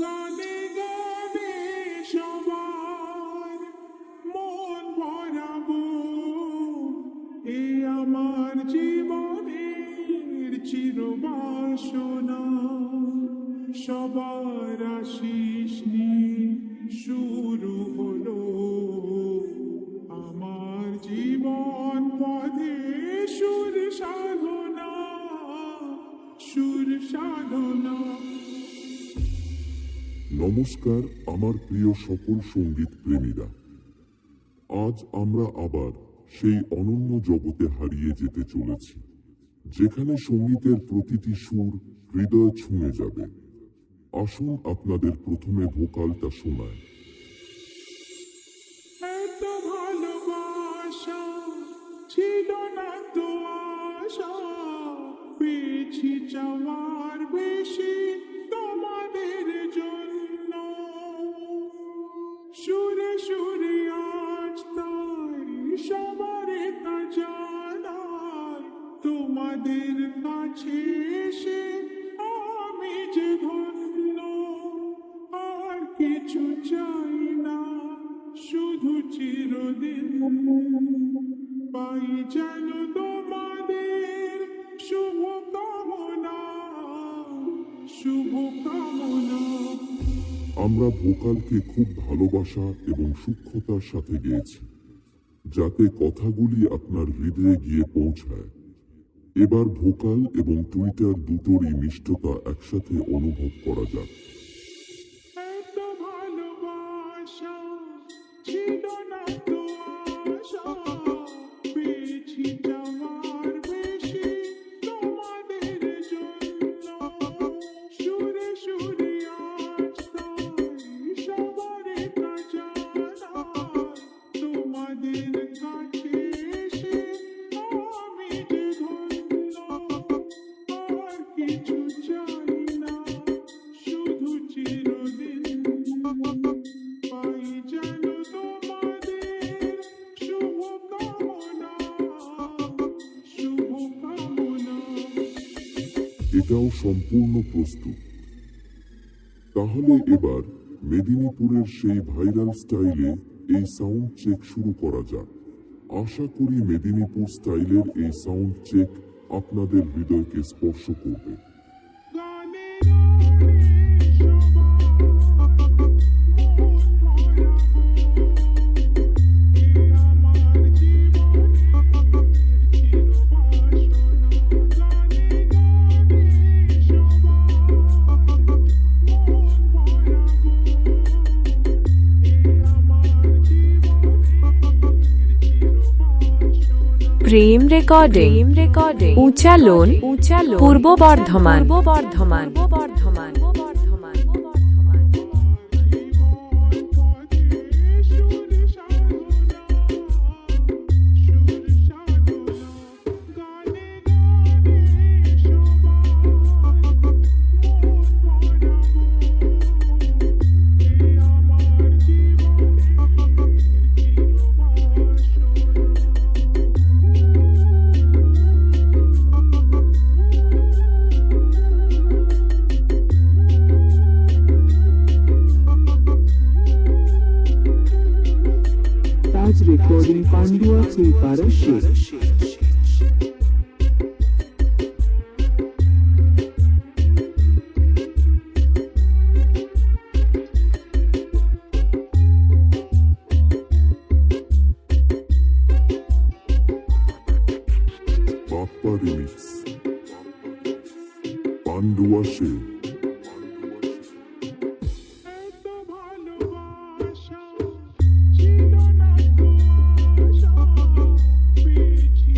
গানে গানে সবার মন ভরাবো, এ আমার জীবনের চিরবাসনা। সবার আশিস নিয়ে শুরু হলো আমার জীবন পথে সুর সাধনা, সুর সাধনা। নমস্কার আমার প্রিয় সকল সঙ্গীত প্রেমীরা, আজ আমরা আবার সেই অনন্য জগতে হারিয়ে যেতে চলেছি, যেখানে সঙ্গীতের প্রতিটি সুর হৃদয় ছুঁয়ে যাবে। আসুন আপনাদের প্রথমে ভোকালটা শোনায়। এত ভালোবাসা ছিল না তো আশা, পেয়েছি চাওয়ার বেশি তোমাদের জন্য। সুরে সুরে আজ তাই সবার তা জানাই, তোমাদের কাছে এসে আমি যে ধন্য। আর কিছু চাই না, শুধু চিরদিন পাই যেন তোমাদের শুভ কামনা, শুভ কামনা। আমরা ভোকালকে খুব ভালোবাসা এবং সূক্ষ্মতার সাথে গেয়েছি, যাতে কথাগুলি আপনার হৃদয়ে গিয়ে পৌঁছায়। এবার ভোকাল এবং টুইটার দুটোরই মিষ্টতা একসাথে অনুভব করা যাক। এত ভালোবাসা ছিল না তো আশা, পেয়েছি যাওয়ার বেশি তোমাদের জন্য। সুরে সুরে আজ তাই সবার তা জানাই, তোমাদের কাছে এসে আমি যে ধন্য। আর কিছু চাই না, শুধু চিরদিন পাই যেন তোমাদের শুভ কামনা, শুভ কামনা। এটাও সম্পূর্ণ প্রস্তুত। তাহলে এবার মেদিনীপুরের সেই ভাইরাল স্টাইলে এই সাউন্ড চেক শুরু করা যাক। আশা করি মেদিনীপুর স্টাইলের এই সাউন্ড চেক আপনাদের হৃদয়কে স্পর্শ করবে। গানে গানে সবার মন ভরাবো, এ আমার জীবনের চিরবাসনা। গানে গানে সবার মন ভরাবো, এ আমার জীবনের চিরবাসনা। প্রেম রেকর্ডিং উচ্চালন পূর্ব বর্ধমান। ताज रेकॉर्डिंग पांडुआ सुलपारा शेख। বাপ্পা রিমিক্স, পান্ডুয়া শেখ। এত ভালোবাসা ছিল না তো আশা, পেয়েছি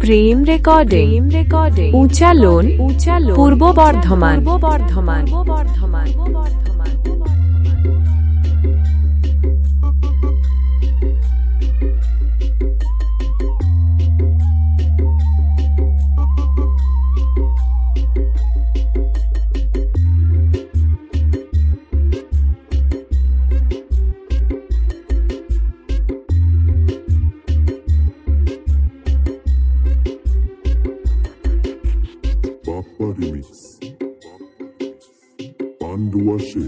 প্রেম রেকর্ডিং উচালন পূর্ব বর্ধমান বাপ্পা রিমিক্স পান্ডুয়া সে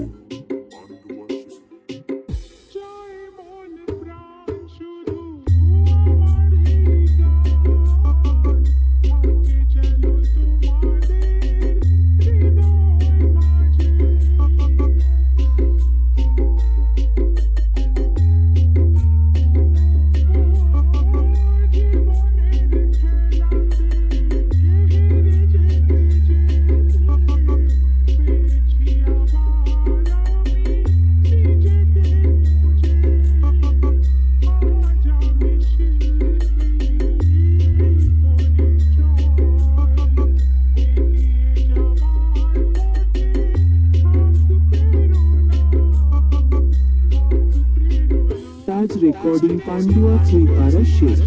চাই মন প্রাণ শুধু আমারই গান। থাকে যেন তোমাদের হৃদয় মাঝে। জীবনের খেলাতে হেরে যেতে যেতে পেয়েছি আবার আমি নিজেকে খুঁজে। আজ আমি শিল্পী পরিচয়। এগিয়ে যাবার পথে থাক প্রেরণা, থাক প্রেরণা। তাজ রেকর্ডিং পান্ডুয়া চৈপাড়া শেষ